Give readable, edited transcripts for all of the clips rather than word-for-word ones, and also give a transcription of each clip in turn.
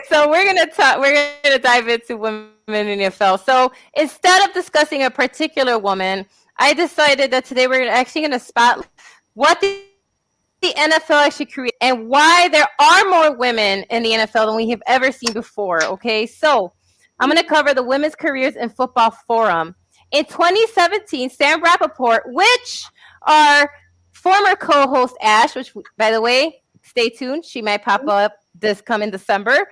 So we're gonna dive into women in the NFL. So instead of discussing a particular woman, I decided that today we're actually gonna spotlight what the NFL actually created and why there are more women in the NFL than we have ever seen before. Okay, so I'm gonna cover the women's careers in football forum. In 2017, Sam Rappaport, which our former co-host Ash, which by the way, stay tuned, she might pop up this coming December.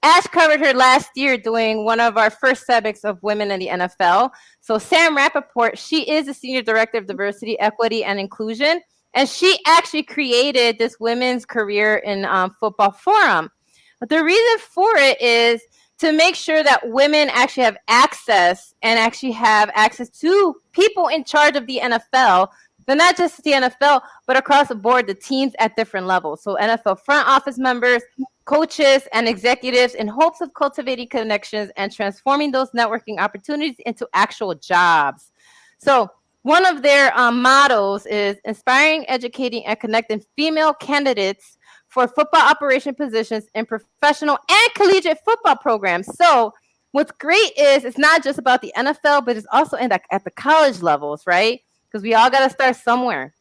Ash covered her last year doing one of our first subjects of women in the NFL. So Sam Rappaport, she is the Senior Director of Diversity, Equity, and Inclusion. And she actually created this women's career in football forum. But the reason for it is to make sure that women actually have access and actually have access to people in charge of the NFL, but not just the NFL, but across the board, the teams at different levels. So NFL front office members, coaches, and executives in hopes of cultivating connections and transforming those networking opportunities into actual jobs. So one of their mottos is inspiring, educating, and connecting female candidates for football operation positions in professional and collegiate football programs. So what's great is it's not just about the NFL, but it's also at the college levels, right? Because we all got to start somewhere.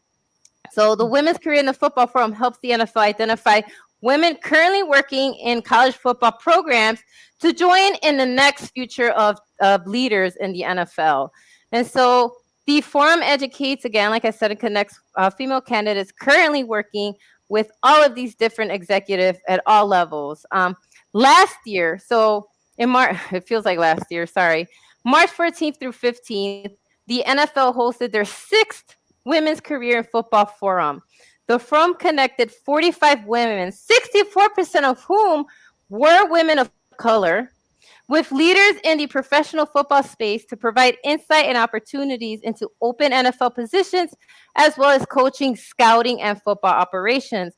So the Women's Career in the Football Forum helps the NFL identify women currently working in college football programs to join in the next future of leaders in the NFL. And so the forum educates, again, like I said, it connects female candidates currently working with all of these different executives at all levels. Last year, so in March, it feels like last year, sorry, March 14th through 15th, the NFL hosted their sixth Women's Career in Football Forum. The forum connected 45 women, 64% of whom were women of color, with leaders in the professional football space to provide insight and opportunities into open NFL positions, as well as coaching, scouting, and football operations.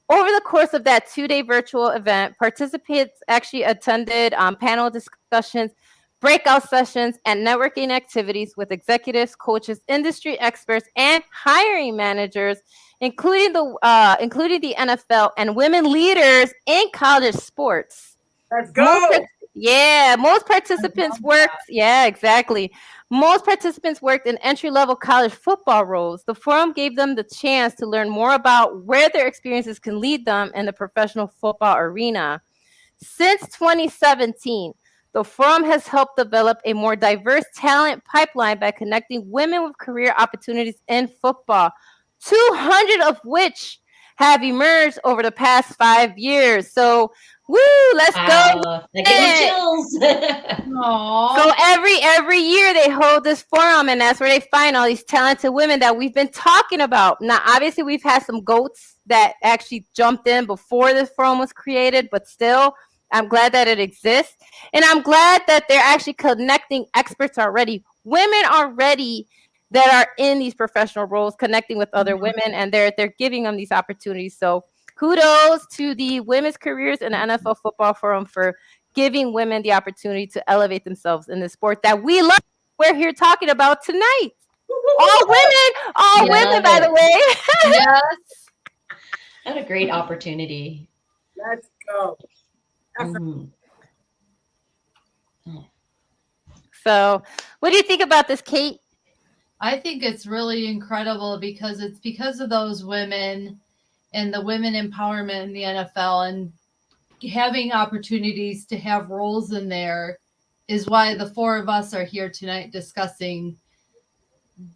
Over the course of that 2-day virtual event, participants actually attended panel discussions, breakout sessions, and networking activities with executives, coaches, industry experts, and hiring managers, including the NFL and women leaders in college sports. Let's go. Most participants worked. Yeah, exactly. Most participants worked in entry-level college football roles. The forum gave them the chance to learn more about where their experiences can lead them in the professional football arena. Since 2017, the forum has helped develop a more diverse talent pipeline by connecting women with career opportunities in football, 200 of which have emerged over the past 5 years. So, woo, let's go. That gave me chills. So every year they hold this forum, and that's where they find all these talented women that we've been talking about. Now, obviously, we've had some goats that actually jumped in before this forum was created, but still, I'm glad that it exists. And I'm glad that they're actually connecting experts already, women already that are in these professional roles, connecting with other women, and they're giving them these opportunities. So kudos to the Women's Careers in the NFL Football Forum for giving women the opportunity to elevate themselves in the sport that we love. We're here talking about tonight. All women, by the way. Yes. What a great opportunity. Let's go. Mhm. So, what do you think about this, Kate? I think it's really incredible because it's because of those women and the women empowerment in the NFL and having opportunities to have roles in there is why the four of us are here tonight discussing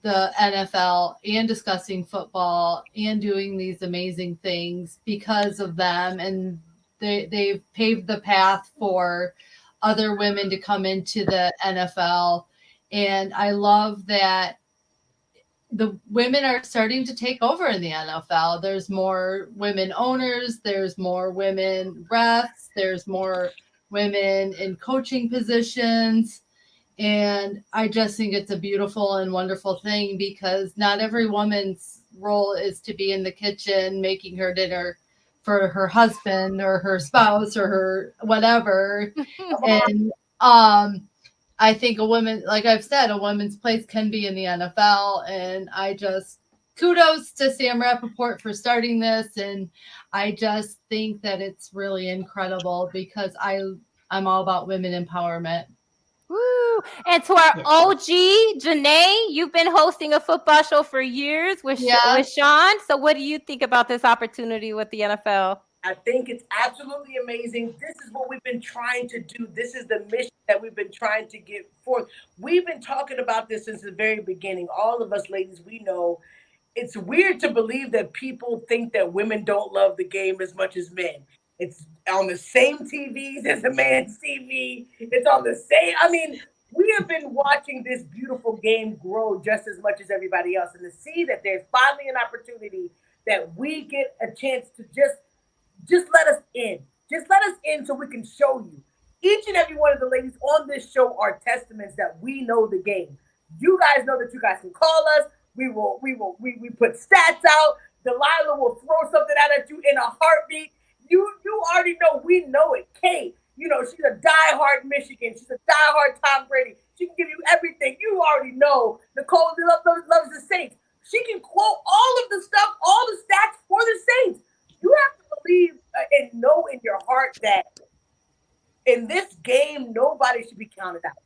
the NFL and discussing football and doing these amazing things because of them. And they've paved the path for other women to come into the NFL. And I love that the women are starting to take over in the NFL. There's more women owners, there's more women refs, there's more women in coaching positions. And I just think it's a beautiful and wonderful thing because not every woman's role is to be in the kitchen making her dinner for her husband or her spouse or her whatever. And I think a woman, like I've said, a woman's place can be in the NFL. And I just kudos to Sam Rappaport for starting this. And I just think that it's really incredible because I'm all about women empowerment. Woo. And to our OG, Janae, you've been hosting a football show for years with Sean. So what do you think about this opportunity with the NFL? I think it's absolutely amazing. This is what we've been trying to do. This is the mission that we've been trying to get forth. We've been talking about this since the very beginning. All of us ladies, we know it's weird to believe that people think that women don't love the game as much as men. It's on the same TVs as a man's TV. It's on the same. I mean, we have been watching this beautiful game grow just as much as everybody else. And to see that there's finally an opportunity that we get a chance to just let us in. Just let us in so we can show you. Each and every one of the ladies on this show are testaments that we know the game. You guys know that you guys can call us. We put stats out. Delilah will throw something out at you in a heartbeat. You already know, we know it. Kate, you know, she's a diehard Michigan. She's a diehard Tom Brady. She can give you everything. You already know. Nicole loves the Saints. She can quote all of the stuff, all the stats for the Saints. You have to believe and know in your heart that in this game, nobody should be counted out.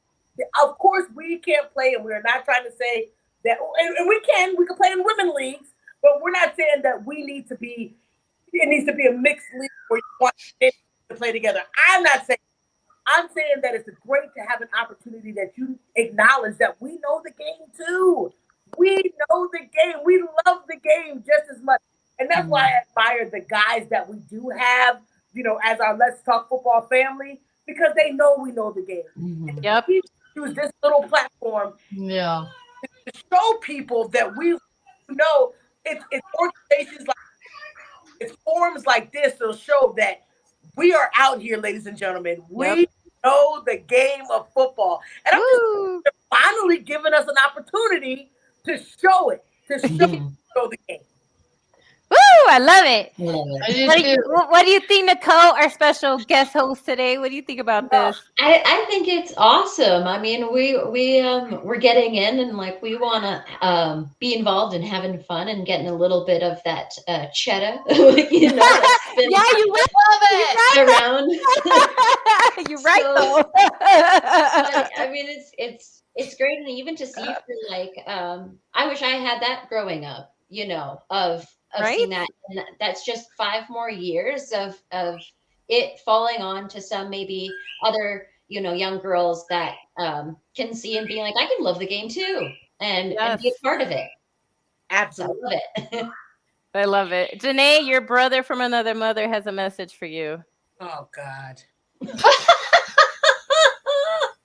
Of course, we can't play, and we're not trying to say that, and we can play in women leagues, but we're not saying that it needs to be a mixed league where you want to play together. I'm saying that it's great to have an opportunity that you acknowledge that we know the game too. We know the game. We love the game just as much. And that's why I admire the guys that we do have, you know, as our Let's Talk Football family, because they know we know the game. Yep. We use this little platform to show people that we know it's organizations like it's forums like this that'll show that we are out here, ladies and gentlemen. We know the game of football. And I'm just finally giving us an opportunity to show it, to show the game. Woo! I love it. Yeah. What do you think, Nicole, our special guest host today? What do you think about this? I think it's awesome. I mean, we're getting in and like we want to be involved in having fun and getting a little bit of that cheddar, you know, that's been You will love it around. You're right, though. I mean, it's great, and even to see for like, I wish I had that growing up, you know, of seeing that, and that's just 5 more years of it falling on to some maybe other, you know, young girls that can see and be like, I can love the game too, and be a part of it. Absolutely. So I love it. I love it. Janae, your brother from another mother has a message for you. Oh, God.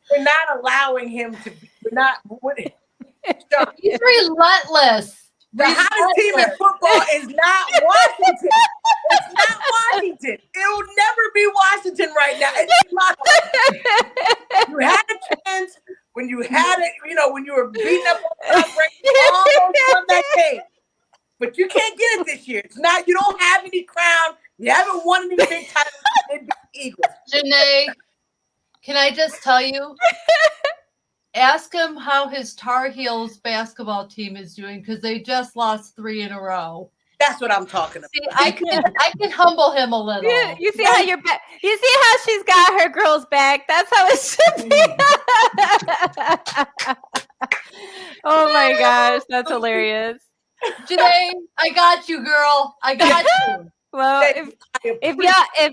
We're not allowing him to be. He's relentless. The hottest team in football is not Washington. It's not Washington. It will never be Washington right now. It's not. You had a chance when you had it, you know, when you were beating up on Tom Brady, almost won that game. But you can't get it this year. It's not, you don't have any crown. You haven't won any big titles. They beat the Eagles. Janae, can I just tell you? Ask him how his Tar Heels basketball team is doing because they just lost 3 in a row. That's what I'm talking about. See, I can humble him a little. Yeah, you see how you're back. You see how she's got her girls back. That's how it should be. Oh my gosh, that's hilarious. Janae, I got you, girl. I got you. Well, if